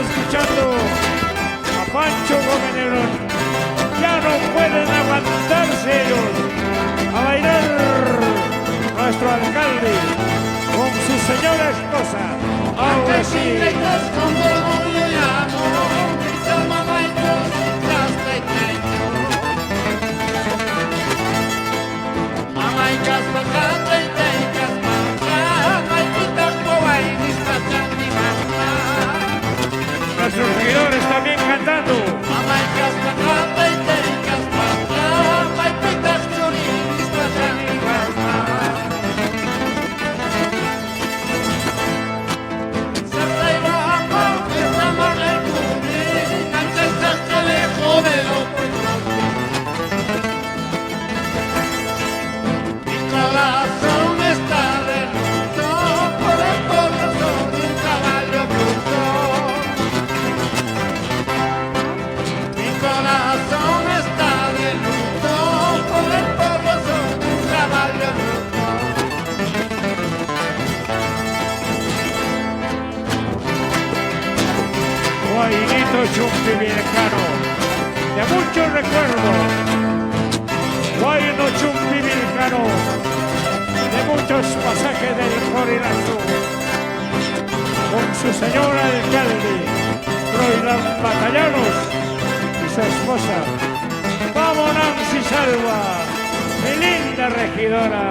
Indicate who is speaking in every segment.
Speaker 1: escuchando a Pancho Gómez. Ya no pueden aguantarse ellos. A bailar nuestro alcalde con su señora esposa. Ahora sí. Nuestros seguidores también cantando. Guainito Chumpivilcano, de muchos recuerdos. Guayno Chumpivilcano, de muchos pasajes del Corilazo, con su señor alcalde, Froilán Batallanos y su esposa. ¡Vamos, Nancy Salva, mi linda regidora!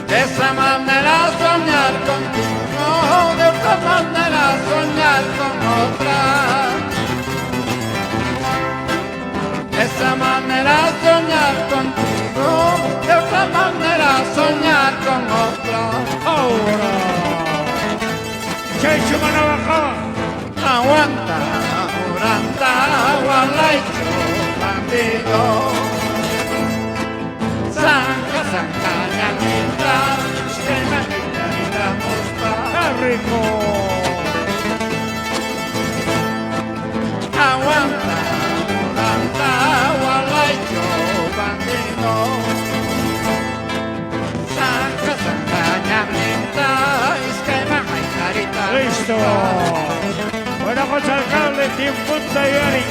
Speaker 2: De esa manera soñar contigo, de otra manera soñar con otra. De esa manera soñar contigo, de otra manera soñar con otra.
Speaker 1: Ahora, Checho Manabajá,
Speaker 2: aguanta, oranta, gualaicho, bandido. Sanca, sanca, ñañita, esquema, ñañita, mospa.
Speaker 1: ¡qué rico!
Speaker 2: Aguanta, oranta, gualaicho, bandido. Sanca, sanca, ñañita, esquema, ñañita,
Speaker 1: ¡Listo! Buenas noches, alcalde, Tiempunta y Ari.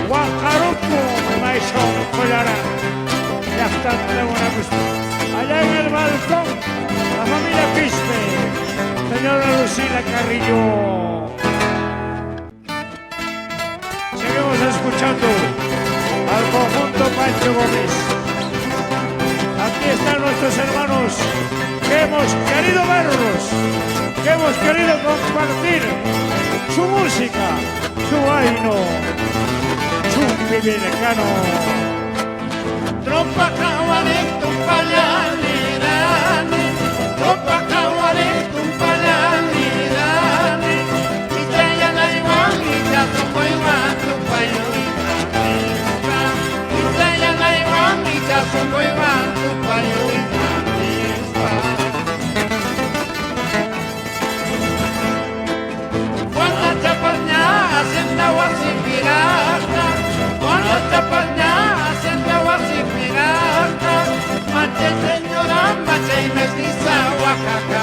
Speaker 1: Guajaruco, Maishon, Collará. Ya están de buena gusto. Allá en el balcón, la familia Quispe, señora Lucila Carrillo. Seguimos escuchando al conjunto Pancho Gómez. Aquí están nuestros hermanos que hemos querido verlos, que hemos querido compartir su música, su guayno, Chumpivilcano.
Speaker 2: Tropa kawarik tumpalani, tropa kawarik tumpalani. Ijaya na iwan, ija sopo iwan tupayuita. Ijaya na iwan, ija sopo iwan tupayuita. Cuando chapaña hacienda wasipirata, cuando chapaña hacienda wasipirata. Mache señora, mache y mestiza, Oaxaca.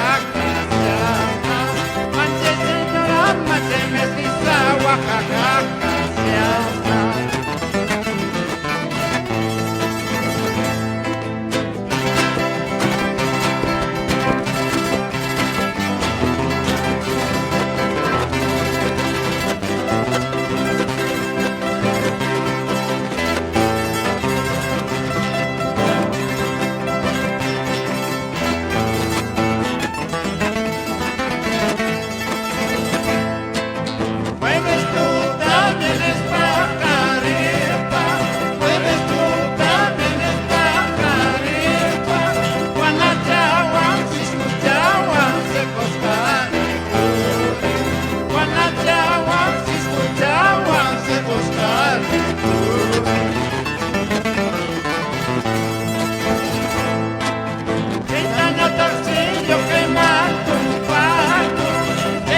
Speaker 2: Extraño torcillo quemando un paco,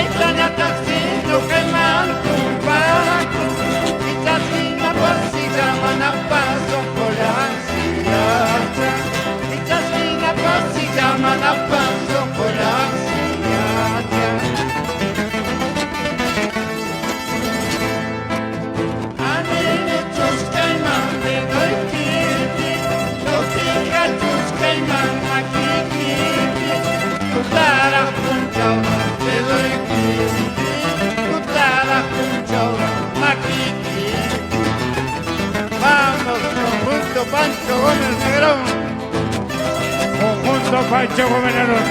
Speaker 2: extraño torcillo quemando un paco, y chasquina por si llaman a paso por la sillata, y chasquina por si llaman a paso por la sillata. Anine chusqueman de doy kiti, los tigachus queman makiki, tutara punchao de doy kiti, tutara punchao makiki. Vamos, conjunto Pancho Gómez Negrón.
Speaker 1: Conjunto Pancho Gómez Negrón,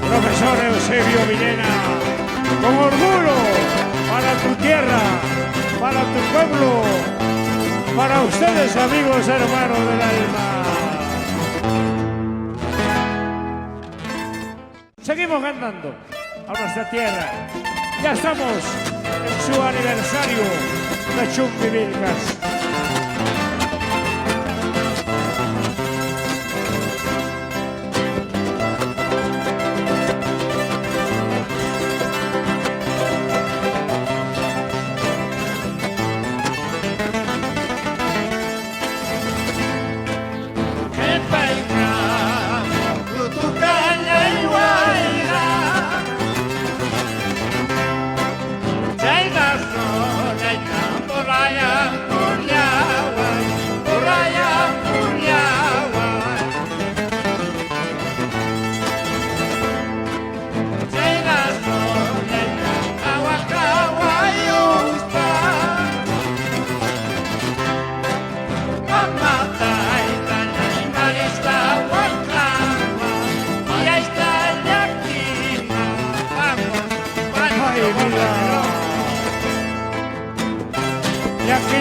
Speaker 1: profesor Eusebio Villena, con orgullo para tu tierra, para tu pueblo, para ustedes amigos hermanos del alma. Seguimos cantando a nuestra tierra. Ya estamos en su aniversario de Chumbivilcas.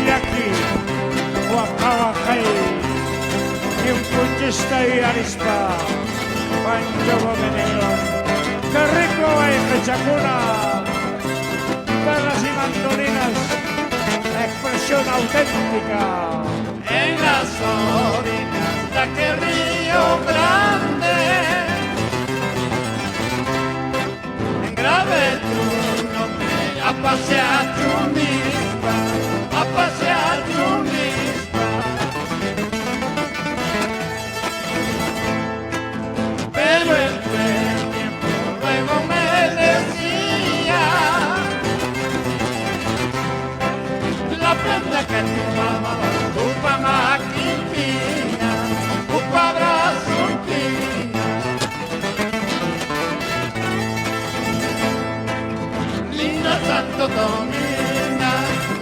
Speaker 1: Yaki, Huacabacay, Quimpuchista y Arispa, Pancho Gómez Negrón. ¡Qué rico hay Rechacuna! Guitarras y mandolinas, expresión auténtica.
Speaker 2: En las orillas de aquel río grande, en grave tu nombre, a pasear chumbispa, a pasear chumbispa. Pero el tiempo luego me decía la prenda que tu mamá, Quilpina, tu abrazo Quilpina. Linda Santo Domingo,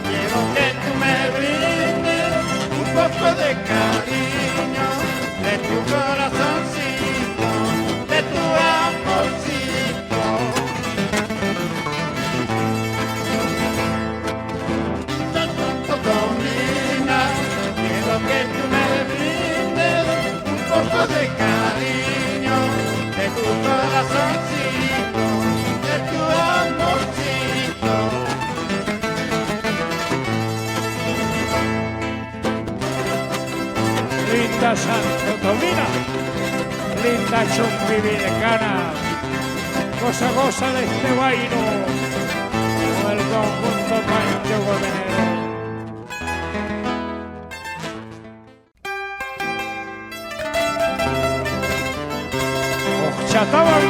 Speaker 2: quiero que tú me brindes un poco de cariño, de tu corazoncito, de tu amorcito. Linda Santo Domingo, quiero que tú me brindes un poco de cariño, de tu corazoncito, de tu amorcito.
Speaker 1: Linda Santo Tomina, linda Chumbivilcana, goza de este baino con el conjunto Pancho Gómez Negrón. Chataban,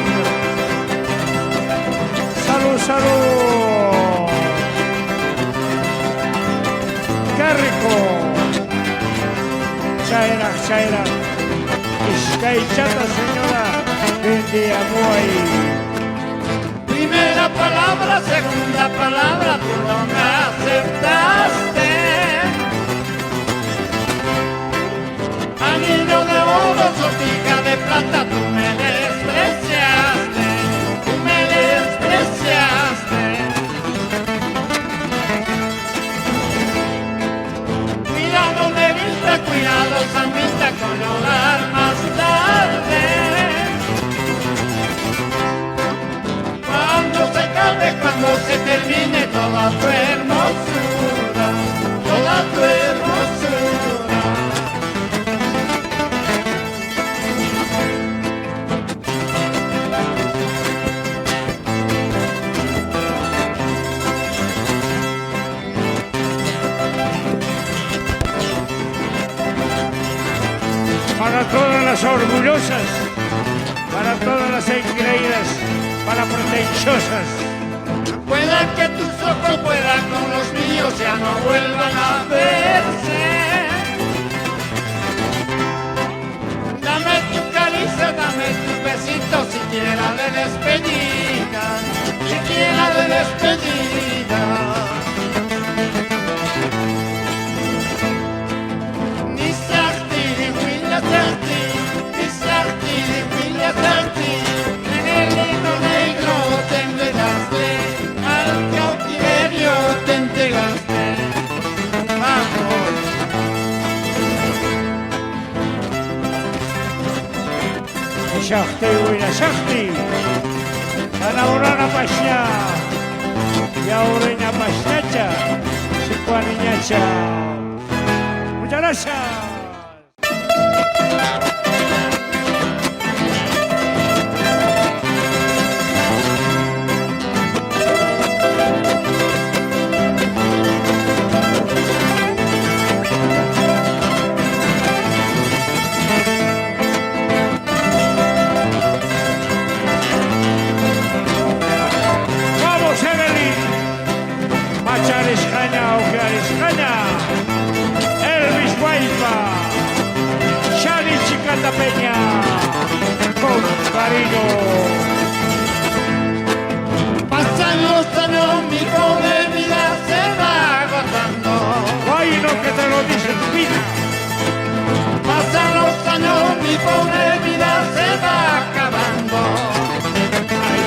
Speaker 1: salud, salud, qué rico, chaera, chaera, Iscaichata señora, vendía muy.
Speaker 2: Primera palabra, segunda palabra, tú no me aceptaste. Anillo de oro, sortija de plata, tú me despreciaste, tú me despreciaste. Cuidado, negrita, cuidado, Sandita, con llorar más tarde. Cuando se termine toda tu hermosura, toda tu hermosura.
Speaker 1: Para todas las orgullosas, para todas las engreídas, para pretenciosas.
Speaker 2: Pueda que tus ojos puedan con los míos ya no vuelvan a verse. Dame tu caricia, dame tus besitos, siquiera de despedida, siquiera de despedida. Ni sarti, ni sarti, ni sarti, ni sarti, en el hilo negro te enredaste, al cautiverio te entregaste. Vamos.
Speaker 1: Shakti, buena Shakti, Anaurana Pashna, Yaurena Pashnacha, Sikwaniñacha. Muchas gracias. Vamos, Evelyn. Machares Jana, Ojares Jana. Elvis Guaypa. Shani Chicata Peña. Con cariño.
Speaker 2: Pasan los años, mi pobre vida se va agotando.
Speaker 1: Ay, no, que te lo dice tu vida.
Speaker 2: Pasan los años, mi pobre vida se va acabando.
Speaker 1: Ay,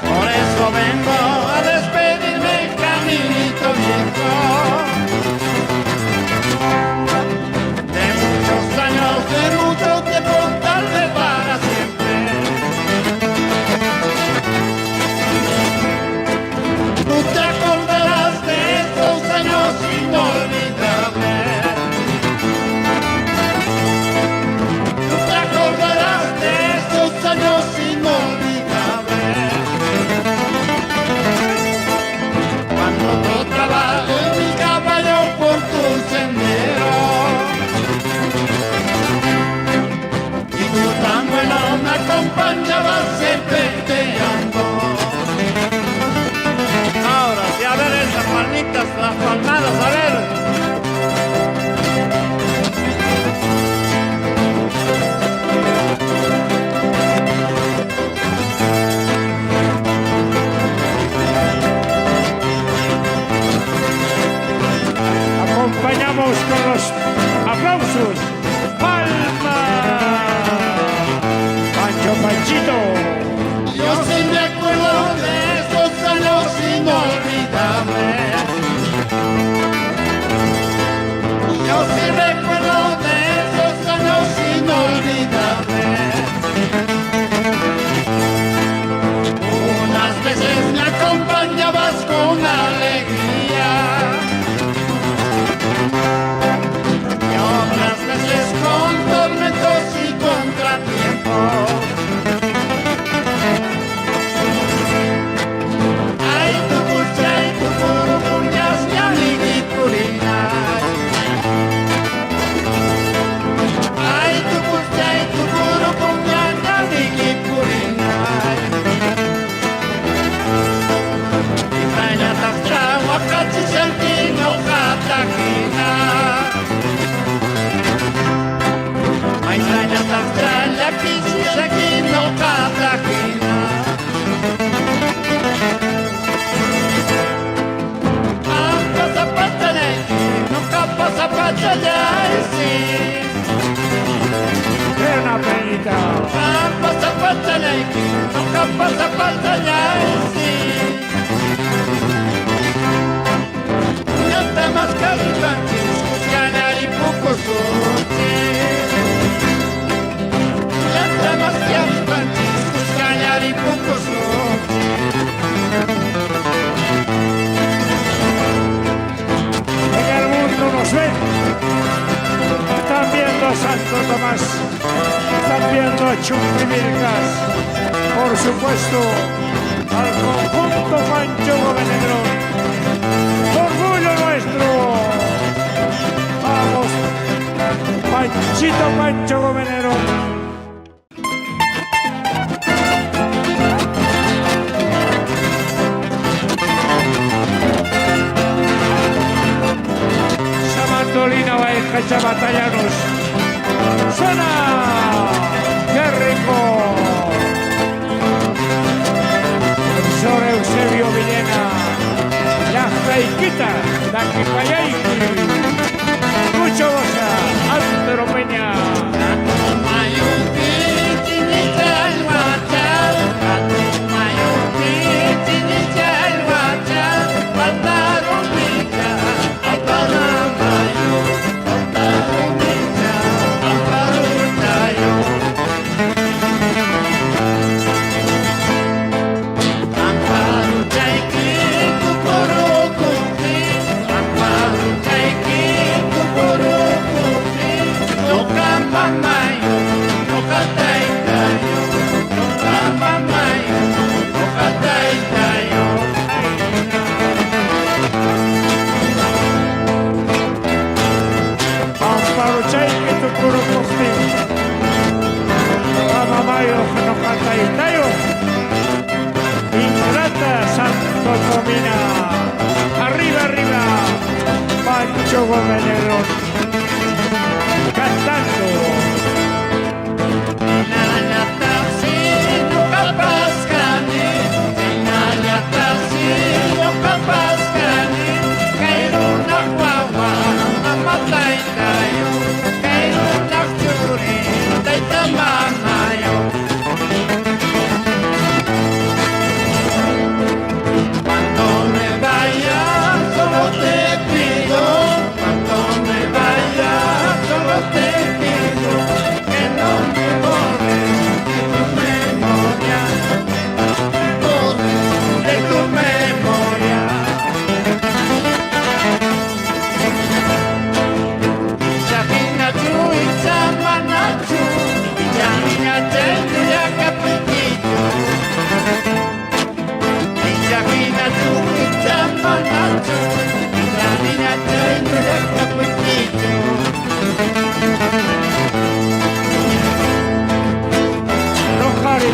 Speaker 2: Por eso vengo a despedirme, caminito viejo. De muchos años, de mucho tiempo, tal vez para siempre. Tú te acordarás de estos años inolvidables. Tú te acordarás de estos años inolvidables. Cuando trotaba en mi caballo por tu sendero. Y tú tan bueno me acompañabas serpenteando. Ahora sí, a ver esas palmitas, las palmadas, a ver.
Speaker 1: acompañamos con los aplausos. ¡Palma! Pancho Panchito.
Speaker 2: Yo sí me acuerdo de esos años inolvidables. Yo sí recuerdo de esos años inolvidables. Unas veces me acompañabas con alegría y otras veces con tormentos y contratiempos. Ay, tu pulsa y tu purupuñas y amiguipurinas. Ay, tu pulsa y tu purupuñas y amiguipurinas. Y vaya tastra, huacachi, sentino, jataquina. Ay, vaya tastra, la quisi, sentino, jataquina.
Speaker 1: Es una penita. ven. Están viendo a Santo Tomás. Están viendo a Chumpivilcas. Por supuesto, al conjunto Pancho Gómez Negrón. ¡Orgullo nuestro! ¡Vamos! Panchito Pancho Gómez Negrón. Samantolina Baeja Batallanos. ¡Suena! ¡Qué rico! Profesor Eusebio Villena. La freiquita, la que payaiki. Mucho goza, Antero Peña. Arriba, arriba, Pancho Gómez Negrón, cantando.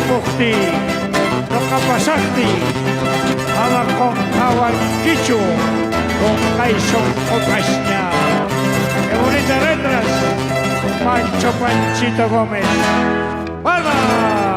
Speaker 1: Mukti, Nokapasakti, Amak kong kawan Kichu, kong kaisong okasnya. Qué bonitas letras, Pancho Panchito Gómez. ¡Palmas!